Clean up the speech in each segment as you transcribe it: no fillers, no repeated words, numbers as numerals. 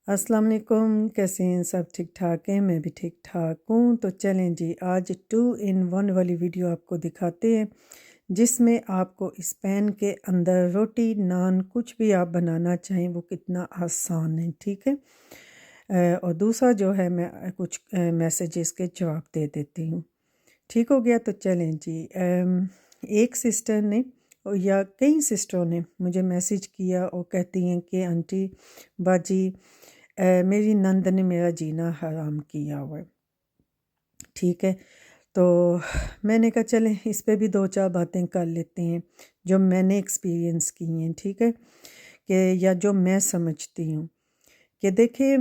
अस्सलाम वालेकुम, कैसे हैं सब? ठीक ठाक हैं, मैं भी ठीक ठाक हूँ। तो चलें जी, आज 2 in 1 वाली वीडियो आपको दिखाते हैं जिसमें आपको इस पैन के अंदर रोटी नान कुछ भी आप बनाना चाहें वो कितना आसान है, ठीक है। और दूसरा जो है मैं कुछ मैसेजेस के जवाब दे देती हूँ। ठीक हो गया? तो चलें जी। एक सिस्टर ने या कई सिस्टरों ने मुझे मैसेज किया और कहती हैं कि आंटी बाजी मेरी नंद ने मेरा जीना हराम किया हुआ है, ठीक है। तो मैंने कहा चलें इस पे भी 2-4 बातें कर लेते हैं जो मैंने एक्सपीरियंस की हैं, ठीक है, कि या जो मैं समझती हूँ कि देखिए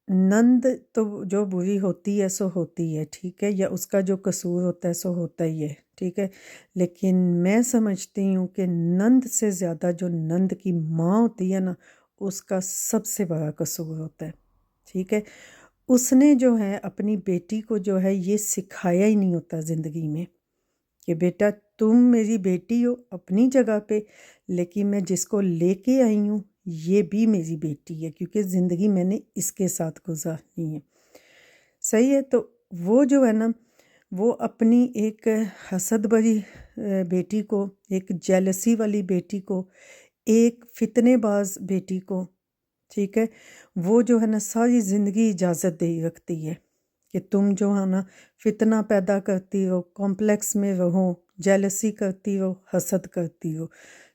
नंद तो जो बुरी होती है सो होती है, ठीक है, या उसका जो कसूर होता है सो होता ही है, ठीक है। लेकिन मैं समझती हूँ कि नंद से ज़्यादा जो नंद की माँ होती है ना, उसका सबसे बड़ा कसूर होता है, ठीक है। उसने जो है अपनी बेटी को जो है ये सिखाया ही नहीं होता ज़िंदगी में कि बेटा तुम मेरी बेटी हो अपनी जगह पे, लेकिन मैं जिसको लेके आई हूँ ये भी मेरी बेटी है क्योंकि ज़िंदगी मैंने इसके साथ गुजारनी है, सही है। तो वो जो है ना वो अपनी एक हसद भरी बेटी को, एक जेलसी वाली बेटी को, एक फितनेबाज बेटी को, ठीक है, वो जो है ना सारी ज़िंदगी इजाज़त दे रखती है कि तुम जो है ना फितना पैदा करती हो, कॉम्प्लेक्स में रहो, जेलसी करती हो, हसद करती हो,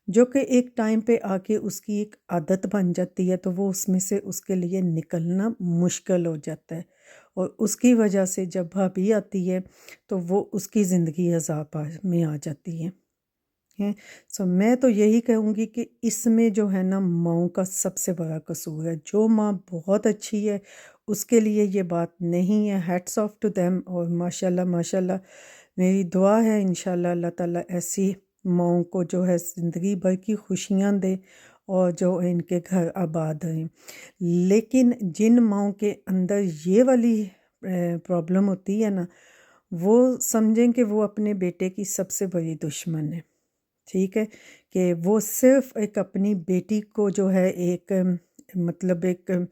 जो कि एक टाइम पे आके उसकी एक आदत बन जाती है, तो वो उसमें से उसके लिए निकलना मुश्किल हो जाता है और उसकी वजह से जब भाभी आती है तो वो उसकी ज़िंदगी अज़ाब में आ जाती है। सो मैं तो यही कहूँगी कि इसमें जो है ना माँओं का सबसे बड़ा कसूर है। जो माँ बहुत अच्छी है उसके लिए ये बात नहीं है, हैट्स ऑफ टू देम। और माशाल्लाह माशाल्लाह मेरी दुआ है इंशाल्लाह अल्लाह ताला ऐसी माँओं को जो है ज़िंदगी भर की खुशियाँ दे और जो इनके घर आबाद रहें। लेकिन जिन माँओं के अंदर ये वाली प्रॉब्लम होती है ना, वो समझें कि वो अपने बेटे की सबसे बड़ी दुश्मन है, ठीक है, कि वो सिर्फ एक अपनी बेटी को जो है एक मतलब एक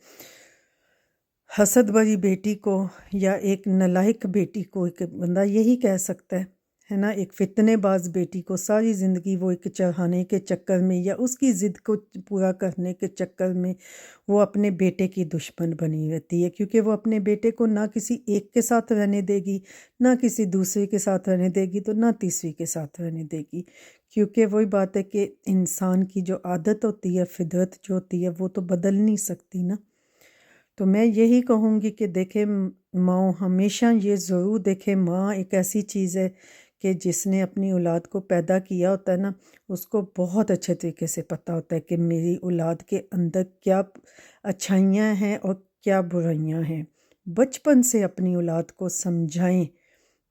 हसद भरी बेटी को या एक नालायक बेटी को एक बंदा यही कह सकता है ना, एक फितनेबाज बेटी को सारी ज़िंदगी वो एक चढ़ाने के चक्कर में या उसकी ज़िद को पूरा करने के चक्कर में वो अपने बेटे की दुश्मन बनी रहती है, क्योंकि वो अपने बेटे को ना किसी एक के साथ रहने देगी, ना किसी दूसरे के साथ रहने देगी, तो ना तीसरी के साथ रहने देगी। क्योंकि वही बात है कि इंसान की जो आदत होती है, फितरत जो होती है, वो तो बदल नहीं सकती ना। तो मैं यही कहूँगी कि देखें माँ हमेशा ये ज़रूर देखें, माँ एक ऐसी चीज़ है कि जिसने अपनी औलाद को पैदा किया होता है ना, उसको बहुत अच्छे तरीके से पता होता है कि मेरी औलाद के अंदर क्या अच्छाइयाँ हैं और क्या बुराइयाँ हैं। बचपन से अपनी औलाद को समझाएं,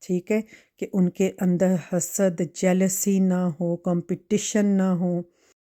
ठीक है, कि उनके अंदर हसद जेलसी ना हो, कंपटीशन ना हो,